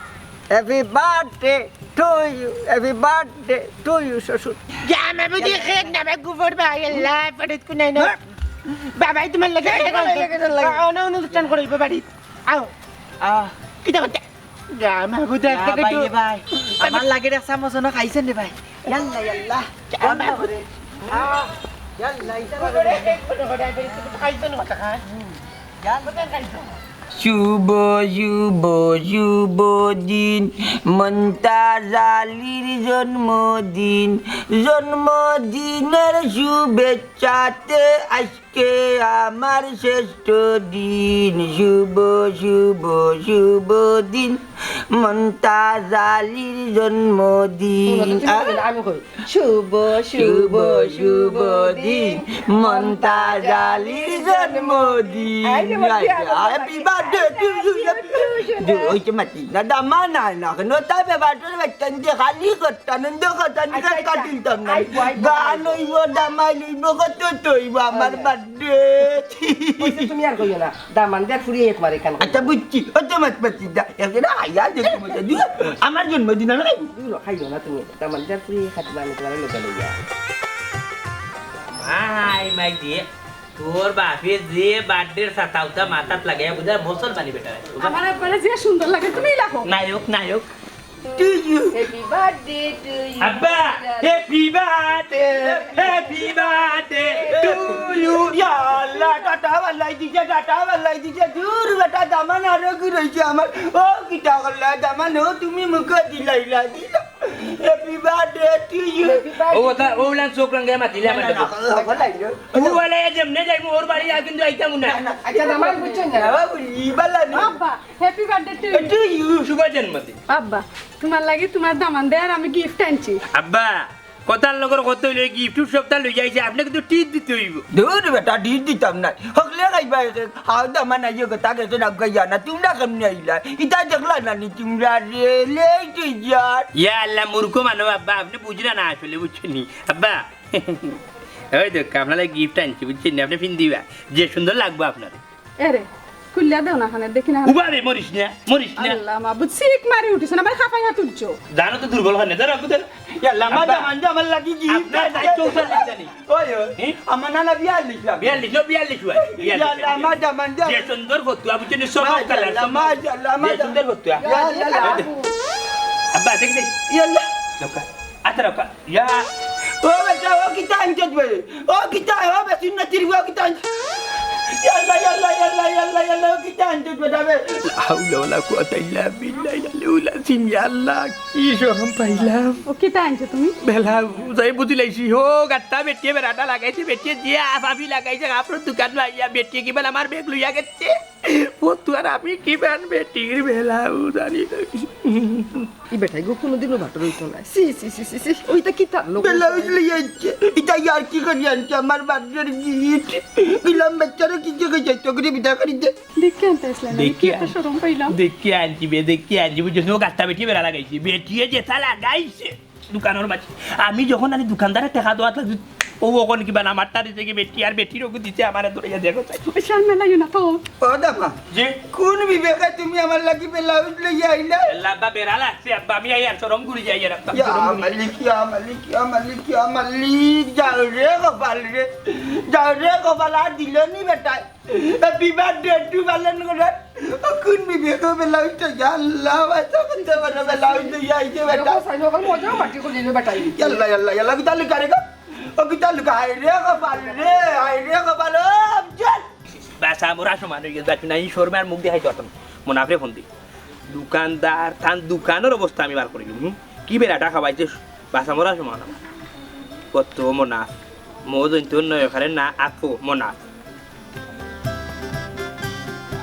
happy birthday to you, happy birthday to you শ্বশুর। জামা বুঝি খেক না গুফর ভাই আল্লাহ পড়ত কোন না বাবাই তোমার লাগে অনুষ্ঠান করিব বাড়ি আও কিটা করতে জামা বুঝি থেকে তো ভাই আমার লাগে রে চামচ না খাইছেন রে ভাই ইয়াল্লা ইয়াল্লা জামা বুঝি ইয়াল্লা খাইছেন কথা খায় শুভ শুভ শুভ দিন মন্তাজালির জন্মদিন, জন্মদিনের শুভেচ্ছাতে আজকে আমার শ্রেষ্ঠ দিন। শুভ শুভ শুভ দিন মন্তাজালির জন্মদিন। আমি কই শুভ শুভ শুভ দিন মন্তাজালির জন্মদিন। Happy birthday to you. ওইটা মাতি না দামা না না কেন তাই বার্থডে বাচ্চান যে খালি করতাম আনন্দ করতাম কাটিলতাম না গান হইব দামাই লইব কত তৈব আমার বার্থডে। তুমি আর কইও না দামান দেখ ফুরিয়ে এক মারে কান আচ্ছা বুঝছি অত মাত পাতি দা এখানে আয়া দেখি মজা দিও আমার জন্মদিন না খাইও না তুমি দামান দেখ ফুরিয়ে খাতে বানি তোমার লোক লইয়া ভাই মাই দিয়ে তোর বাপে যে বার্থডের সাতাউটা মাথাত লাগে বুঝা বছর বানি বেটা আমার আব্বারে যে সুন্দর লাগে তুমি লাগো। নায়ক নায়ক to you. Happy birthday to you আব্বা হ্যাপি বার্থডে টু ইউ ইয়াল্লা টাটা বালাই দিছে দূর বেটা দামান আরো কি রইছে আমার ও কিটা করলা দামান ও তুমি মুখ দিলাইলা দিলা হ্যাপি বার্থডে টু ইউ। ওটা ওলান চোকরঙ্গে মাতিলে আমার ও বলে যেমনে যাই মোর বাড়ি আর কিন্তু আইতাম না আচ্ছা দামান বুঝছো না আব্বা হ্যাপি বার্থডে টু ইউ। শুভ জন্মদিন আব্বা তোমার লাগি তোমার দামান দে আর আমি গিফট আনছি। আব্বা কথার লগর কত হইলে গিফট সপ্তাহ লই যাইছে আপনি কিন্তু টিট দিতে হইব দূর বেটা ডিট দিতাম না হকলে গাইবা হাও দামান আইও কথা গেছে না গাইয়া না তোমরা কেমনে আইলা ইতা দেখলা না নি তোমরা রে লেট ইয়ার। ইয়া আল্লাহ মূর্খ মানব আব্বা আপনি বুঝরা না আসলে বুঝছেন নি আব্বা ওই দেখ আপনার গিফট আনছি বুঝছেন আপনি ফিন দিবা যে সুন্দর লাগবে আপনার এরে কুল্লা দেও না খানে দেখি না। উবারে মরিস না আল্লাহ মাবুদ সিক মারি উঠিছ না ভাই খাফাই হাত তুলছো। জানো তো দুর্বল হয় না ধরো ধরো ইয়াল্লা মা দামান আমার লাগি গিফট আপনার দায়িত্ব উঠান জানি ওই আমার নানা বিয়া লিখলাম 42 হয় ইয়াল্লা মা দামান যে সুন্দর ফতুয়া বুঝছেন সব কালার যে সুন্দর ফতুয়া আব্বা দেখ দেখ ইয়াল্লা লোকা আতরা কা ইয়া ও বেটা ও কিতা আনছত বে ও কিতা ও বে সুন্নাত তিরবো কিতা ইয়াল্লা ও কিতা আনছত বেটা বে হাওলা ওয়ালা কুওয়াতা ইল্লা বিল্লাহি আল্লাহ সিম ইয়া আল্লাহ কি শরম পাইলাম ও কিটা আনছো তুমি? বেলা যাই বুঝি লাইছি হো গাট্টা বেটিয়ে বেড়াটা লাগাইছে বেটিয়ে যে আফাফি লাগাইছে আপনার দোকান লাইয়া বেটিয়ে কিবা আমার বেগ লইয়া গেছে ও তুই আর আমি কিবান বেটির বেলা জানি ই বেটাই গো কোনোদিনও ভাটো রইতো না সি সি সি সি সি ওইটা কি তার লোক বেলা উজলি আনছে এটা ইয়ার কি করি আনছে আমার বাচ্চার গিফট গিলাম বাচ্চারে কি যে কইছে তো করে বিদা করি দে দেখি আনতে আসলে না কি একটা শরম পাইলাম। দেখি আনছি বুঝছো গাট্টা বেটিয়ে বেড়া লাগাইছি বেটিয়ে যেটা লাগাইছে দোকানের মাঝে আমি যখন আনি দোকানদারে টাকা দেওয়া লাগছি ও ওখানে কিবা আমারটা দিতে কি বেটি আর বেটির ওকে দিতে আমার ধরে দেখো চাই বিশাল মেলাইও না তো। ও দামা যে কোন বিবেকে তুমি আমার লাগি বেলা উজলি আইলা লাব্বা বেড়া লাগছে আব্বা আমি আই আর শরম করি যাই আর ইয়া মালিক যাও রে গোপাল আর দিল নি বেটা হ্যাপি বার্থডে টু পালন করে কোন বিবেকে বেলা উঠতে আল্লাহ বাঁচা করতে পারে বেলা উঠতে আইছে বেটা সাইনো কল মজা মাটি করে দিবে বেটাই ইয়াল্লা কি তালু করে গো ও কি তালু হাই রে গোপাল চল বাসা মোরা সমান হয়ে গেছে না এই শোরমার মুখ দেখাই তো মোনাফরে ফোন দি দোকানদার থান দোকানের অবস্থা আমি বার করে দিই কি বেড়াটা খাওয়াইছে বাসা মোরা সমান কত মোনাফ মো জন্তু নয় ওখানে না আঁকো মোনাফ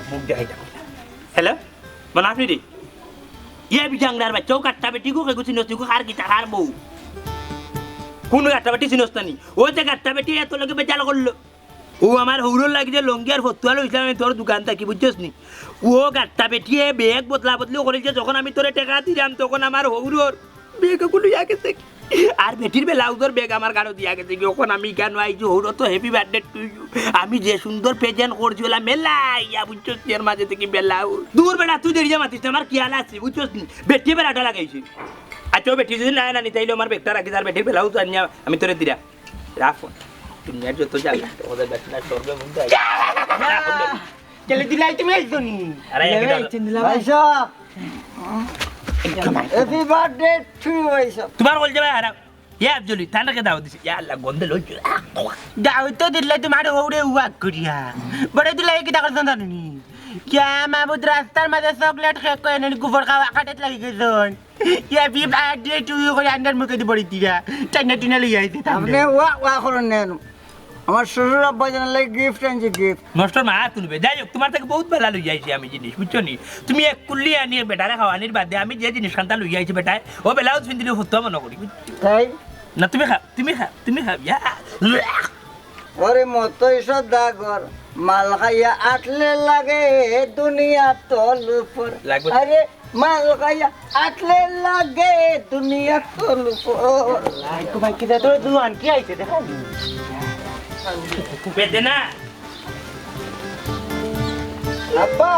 মুখ দেখাই হ্যালো মোনাফ নি ইয়ে বিজাংলার বাচ্চা কাটটা বেটি গো কেগুছি নস্তি গো আর গিটা আর বউ কোনো গাট্টা বেটি চিনস না নি ও যে গাট্টা বেটি এত লোকে বেচাল করলো ও আমার হৌরর লাগে যে লঙ্গি আর ফতুয়া লইছিলাম আমি তোর দোকান থাকি বুঝছিস নি ও গাট্টা বেটিয়ে বেগ বদলা বদলিও করেছে যখন আমি তোরে টেকা দিলাম তখন আমার হৌরর বেগ গুলো গেছে আর বেটির ব্লাউজের ব্যাগ আমার গাড়ো দিয়া গেছে যখন আমি কেন আইছি হৌর তো হ্যাপি বার্থডে টু ইউ আমি যে সুন্দর প্রেজেন্ট করছিলাম মেলাইয়া বুঝছো এর মাঝে থেকে ব্লাউজ দূর বেড়া তুই দেরিয়া মাতিস আমার খেয়াল আছে বুঝছো বেটি বেড়াটা লাগাইছি আচ্ছা বেটি যদি না না নিতে আমার ব্যাগটা রাখিস আর বেটির ব্লাউজ আনিয়া আমি তোরে দিরা রাখো তুমি আর যত জ্বালা ওদের বেটিটা সরবে মধ্যে চলে দিলাই তুমি আইছো নি আরে ভাইসা হ্যাপি বার্থডে টু ইউ ভাইসা তোমার বল যাবে আর ইয়া আব্দুল ঠান্ডাকে দাও দিছি ইয়া আল্লাহ গন্ধ লইছো দাও তো দিলে তোমার ওরে ওয়াক করিয়া বড় দিলাই কি টাকা জানি क्या माबूद रास्तार मध्ये चॉकलेट खेक कोय आणि गुफर खावा खाटत लागी गजन या बी बर्थडे टू यू করে আন্ডার মুখে দি বড়ি দিরা টাইনা টিনা লই আইতে আপনি ওয়া করেন নেন আমার শ্বশুর আব্বা জানালে গিফট আনছে গিফট নষ্ট না তুলবে যাই হোক তোমার থেকে বহুত বেলা লই যাইছি আমি জিনিস বুঝছো নি তুমি এক কুল্লি আনি বেটারে খাওয়ানির বাদে আমি যে জিনিস খান্তা লই যাইছি বেটায় ও বেলাও ফিন্দিলে হতো মনে করি তাই না তুমি খা ইয়া ওরে মতো এসব দাগর মাল খাইয়া আটলে লাগে দুনিয়া তল উপর লাগবে। আরে মাল খাইয়া আটলে লাগে দুনিয়া তল উপর লাইকো ভাই কিদা তো দুয়ান কি আইতে দেখা পেতে না আব্বা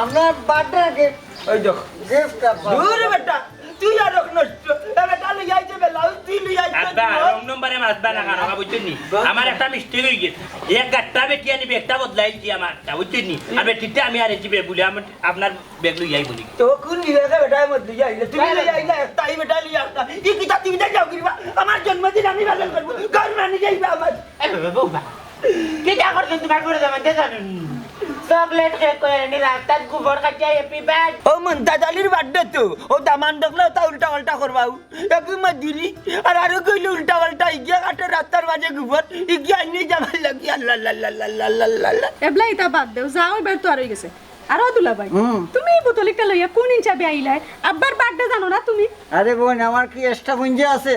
আপনার বার্থডে গিফট ওই দেখো গিফট আব্বা দূর বেটা তুই আর নষ্ট এ বেটা লই আইতে বেলাউজ তুই লই আইতে আসবা রং নম্বরে মাসবা না কারণ বুঝছো নি আমার একটা মিস্টেক হয়ে গেছে এক গাট্টা বেটি আনি ব্যাগটা বদলাইছি আমার বুঝছো নি আর বেটিটা আমি আর জিবে বলি আমি আপনার ব্যাগ লই যাই বলি তো কোন বিবেকে বেটা মত লই আইলে তুমি লই আইলে তাই বেটা লই আসতা ই কি তুমি যাও কিবা আমার জন্মদিন আমি পালন করব ঘর মানি যাইবা আমার এ বাবা কি যা করছেন তোমার করে দাম দে জানেন চকলেট খেক করে নি রাস্তাত গোবর খাইয়া হ্যাপি বার্থ ও মন্তা দালির বার্থডে তো ও দামান দেখলে তা উল্টা পাল্টা করবাও একই মা দিলি আর কইলে উল্টা পাল্টা ইগিয়া কাটে রাস্তার মাঝে গোবর ইগিয়া আইনি যাবার লাগি আল্লাহ আল্লাহ এবলা ইতা বাদ দেও যাও এবার তো আর হয়ে গেছে আরো দুলা ভাই তুমি বোতলিটা লইয়া কোন হিসাবে আইলাই আব্বার বার্থডে জানো না তুমি আরে বোন আমার কি এক্সট্রা পুঞ্জি আছে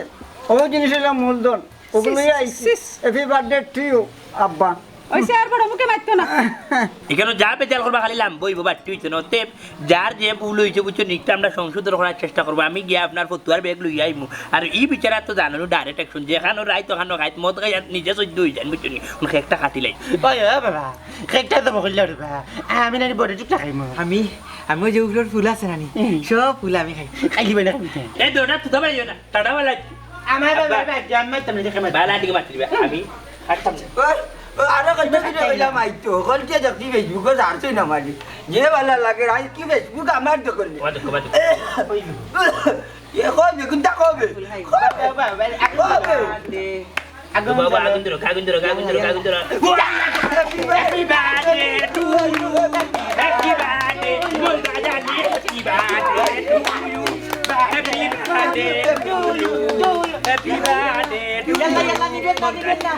ও জিনিস হলো মূলধন ওগুলোই আইছি হ্যাপি বার্থডে টু ইউ আব্বা ওইসে আর বড় মুখে মারতো না এখানে যা বেচাল করবা খালি লাম বই বাবা তুইছে না তে যার যে ভুল হইছে বুঝছো নিকটা আমরা সংশোধন করার চেষ্টা করব আমি গিয়ে আপনার ফতুয়ার ব্যাগ লই আইমু আর এই বিচারা তো জানো ডাইরেক্ট অ্যাকশন যেখানে রাইত ওখানে খাইত মদ খাই নিজে সহ্য হই যান বুঝছো নি উনকে একটা কাটি লাই ওই বাবা কেকটা তো বকল রে আমি নানি বড় টুকটা খাইমু আমি যে উগলোর ফুল আছে নানি সব ফুল আমি খাইলি না এই দোটা তো ভাই না টাটা वाला আমার বাবা জাম্মা তুমি দেখে মা বালা দিকে মারলি আমি খাইতাম আরে কত কি হইলাম আইতো কলকে দেখি ফেসবুকে জানছই না মারি যে ভালো লাগে আই কি ফেসবুক আমার তো করলি ওয়া দেখো বাদ এ কবে কোনটা কবে বাবা আগুন্দরো কাগুন্দরো happy birthday to you happy birthday বল দাদা happy birthday to you happy birthday to you happy birthday to you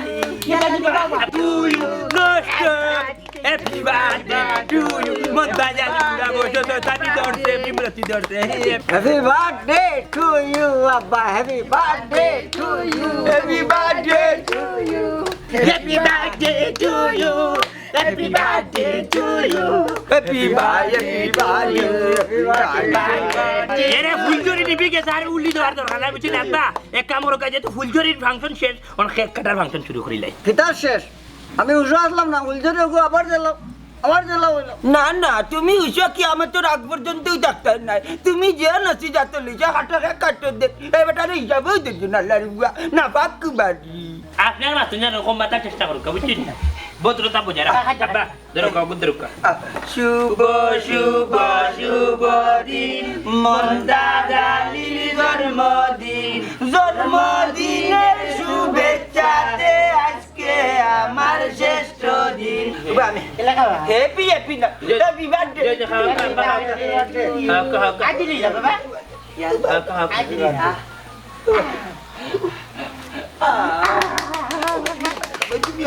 to you নষ্ট হ্যাপি বার্থডে টু ইউ মত বাজালি পুরা বসে তো তানি দর্শে বিমরতি দর্শে হ্যাপি বার্থডে টু ইউ আব্বা happy birthday to you happy birthday to you happy birthday to you happy birthday to you happy birthday এরে ফুলঝুরি নিবি গে স্যার উল্লি দেওয়ার দরকার নাই বুঝলি আব্বা এক কাম ওর কাছে তো ফুলঝুরির ফাংশন শেষ অন কেক কাটার ফাংশন শুরু করিলাই কিতার শেষ আমি উজো আসলাম না উলজরে গো আবার দিলাম না না তুমি উসো কি আমার তো রাগ পর্যন্তই ডাক্তার নাই তুমি যে নসি যাত লিজা হাটা কাটতে দে এ বেটারে হিসাবও দিছ না লারিবা না পাক বাড়ি আপনার মাতুন এরকম মাথা চেষ্টা করুন বুঝছেন ভদ্রতা বোঝা আব্বা ধরো বুদ্রুকা শুভ শুভ শুভ দিন মন্দাজালির জন্মদিন জন্মদিনের শুভেচ্ছাতে আজকে আমার শ্রেষ্ঠ দিন হ্যাপি হ্যাপি না হ্যাপি বার্থডে কাটিলি যা বাবা কাটিলি তুমি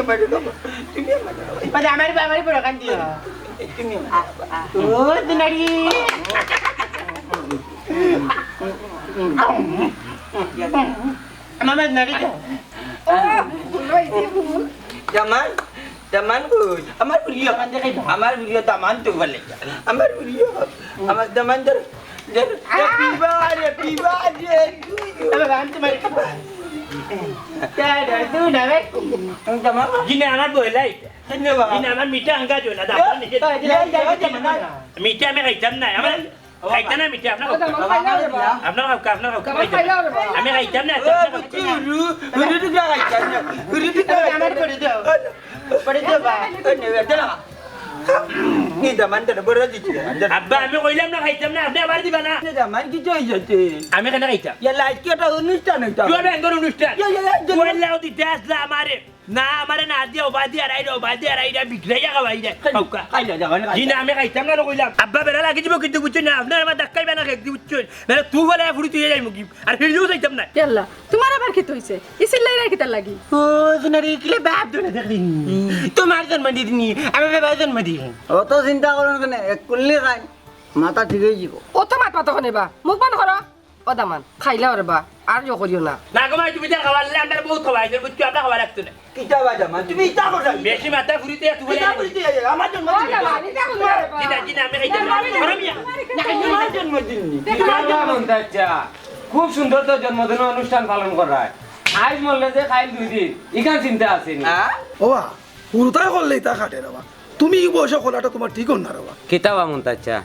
আমার বড় কান্দি তুমি ও দিনারি আমার নারী জামান জামান কই আমার ভিডিও কান্দে খাই আমার ভিডিও দামান তো বলে আমার ভিডিও আমার দামান ধর হ্যাপি বার্থডে বাবা আমি তোমার জিনে আমার বইলা এটা জিনে আমার মিঠা আঙ্গা জোলা দাও মিঠা আমি খাইতাম না আমার খাইতাম না মিঠা আপনার আপনার আমি খাইতাম না আমার করে দাও করে দাও বা আব্বা আমি কইলাম না খাইতাম না আপনি আবার দিবা না আমি কেন খাইতাম তুই ব্যাঙ্গর অনুষ্ঠান কইলাও দিতে আসলা আমারে না আমারে না দিয়ে ওবাদি আর আইরা বিগড়াইয়া খাওয়াই যায় কাউকা জি না আমি খাইতাম না কইলাম আব্বা বেলা লাগি যাব কিন্তু বুঝছেন না আপনার আমার ধাক্কাইবা না খেতে বুঝছেন বেলা তুই বলে ফুড়ি তুই যাই মুকি আর ফিরলেও যাইতাম না কেল্লা তোমার আবার কি হইছে ইসিল্লাই রাখি তার লাগি ও জনারে কিলে বাপ দোনা দেখলি তোমার জন্মদিন আমি বাবা জন্মদিন অত চিন্তা করুন কেন এক করলে খাই মাথা ঠিক হয়ে যাব ও তো মাত পাতো কনে বা মুখ বান করো ও দামান খাইলা ওরে বা আর জো করিও না না গমাই তুমি যা খাওয়ালে আমরা বহুত খাওয়াইছে বুঝছো আমরা খাওয়া রাখতো না কিটা বাজা মা তুমি ইচ্ছা করছ বেশি মাথা ফুরিতে তুই বলে আমার ও জন্মদিন দামান এটা কোন মারে বা জি না আমি খাইতাম না গরমিয়া আমার জন্মদিন খুব সুন্দর তো জন্মদিন অনুষ্ঠান পালন করায় আজ মরলে যে খাইল 2 দিন ইখান চিন্তা আছে ও বা পুরোটাই করলেই তা খাটে রে বা তুমি এই বয়সে খোলাটা তোমার ঠিক না রে বা কিতাবা মন্তাচ্ছা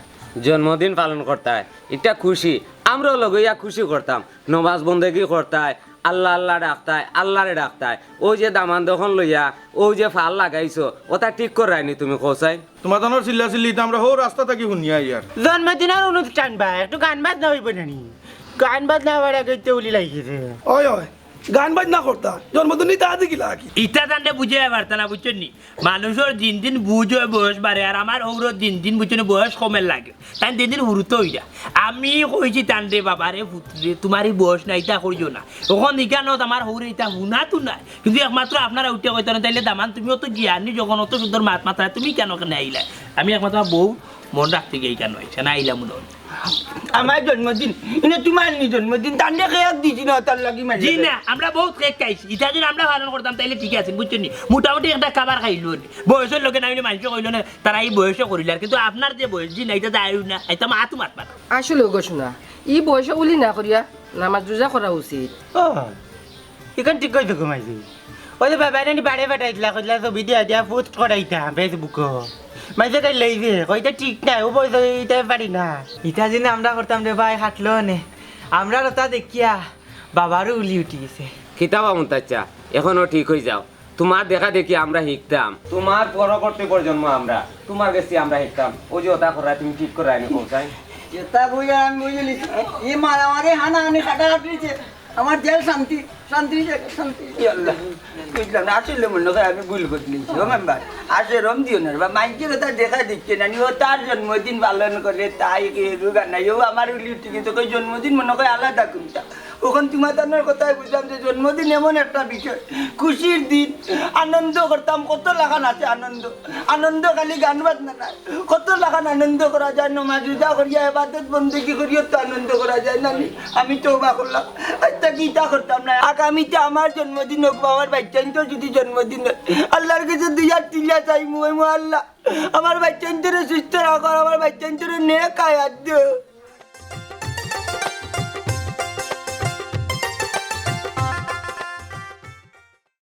জন্মদিন পালন করতায় এটা খুশি আমরাও লগইয়া খুশি করতাম নমাজ বন্দেগি করতায় আল্লাহ আল্লাহ ডাকতায় আল্লাহরে ডাকতায় ওই যে দামান দখন লইয়া ওই যে ফাল লাগাইছো ওটা ঠিক করায়নি তুমি কোসাই তোমার তখন চিল্লা চিল্লি আমরা হো রাস্তা থাকি শুনিয়া ইয়ার জন্মদিনের অনুষ্ঠান বা একটু গান বাজনা হইব নানি গান বাজনা হওয়ার আগে তেউলি লাগিয়েছে ওই ওই গান বাজনা করতা জন্মদিন তা দিকিলা কি ইটা তান্ডে বুঝে পারতা না বুঝছেন নি মানুষের দিন দিন বুঝ হয় বয়স বাড়ে আর আমার ওর দিন দিন বুঝছেন বয়স কমের লাগে তাই দিন দিন হুরুতো হইয়া আমি কইছি তান্ডে বাবারে পুত্রে তোমারই বয়স না ইটা করিও না ওখান ইকানত আমার হৌরে ইটা হুনা তো নাই কিন্তু একমাত্র আপনারা উঠে কইতে না তাইলে দামান তুমি অত জ্ঞানী যখন অত সুন্দর মাত মাত্রা তুমি কেন কেন আইলা আমি একমাত্র বউ মন রাখতে গিয়ে কেন আইসা না আইলাম মনে হয় আমার জন্মদিন ইনে তোমার নি জন্মদিন তান্ডে কেক দিছি না তার লাগি মারি জি না আমরা বহুত কেক খাইছি এটা যদি আমরা পালন করতাম তাইলে ঠিক আছে বুঝছেন নি মোটামুটি একটা খাবার খাইলো বয়সের লোকে না মানুষ কইল না তারা এই বয়সে করিল আর কিন্তু আপনার যে বয়স জি না এটা যায় না এটা মা তো মাতবা আসলে গো শোনা ই বয়সে উলি না করিয়া নামাজ রোজা করা উচিত ও এখান ঠিক কইতো ঘুমাইছি ওই যে বাবা নানি বাড়ি পাঠাইছিলা কইলা ছবি দিয়া দিয়া পোস্ট করাইতাম ফেসবুকে মাঝে তাই লইছে কইটা ঠিক নাই ও বয়স হইতে পারি না ইটা দিনে আমরা করতাম রে ভাই হাঁটলো নে আমরা ওটা দেখিয়া বাবারও উলি উঠি গেছে কিতাবা মন্তাচ্ছা এখনো ঠিক হয়ে যাও তোমার দেখা দেখি আমরা শিখতাম তোমার পরবর্তী প্রজন্ম আমরা তোমার কাছে আমরা শিখতাম ওই যে ওটা করা তুমি ঠিক করায়নি কোসাই এটা বইয়া আমি বুঝলি এই মারামারি হানাহানি কাটাকাটিছে আমার জেল শান্তি শান্তি শান্তি আল্লাহ বুঝলাম না আসলে মনে হয় আমি ভুল করে নিয়েছি ও মেম্বার আসে রম দিও না বা মাইকের ওটা দেখা দিচ্ছে না ও তার জন্মদিন পালন করে তাই রোগা নাই ও আমার উলি উঠে গেছে ওই জন্মদিন মনে হয় আলাদা কোনটা ওখান তোমার তার কথাই বুঝলাম যে জন্মদিন এমন একটা বিষয় খুশির দিন আনন্দ করতাম কত লাগান আছে আনন্দ আনন্দ খালি গান বাজনা না কত লাগান আনন্দ করা যায় নমাজ রোজা করিয়া ইবাদত বন্দেগি করিয়া তো আনন্দ করা যায় না আমি তওবা করলাম আচ্ছা গীতা করতাম না আগামীতে আমার জন্মদিন হোক বাবার বাচ্চাইন তো যদি জন্মদিন হয় আল্লাহর কাছে দুইয়া তিলা চাই মুই আল্লাহ আমার বাচ্চাইন তোরে সুস্থ রাখো আমার বাচ্চাইন তোরে নেক আয়াত দিও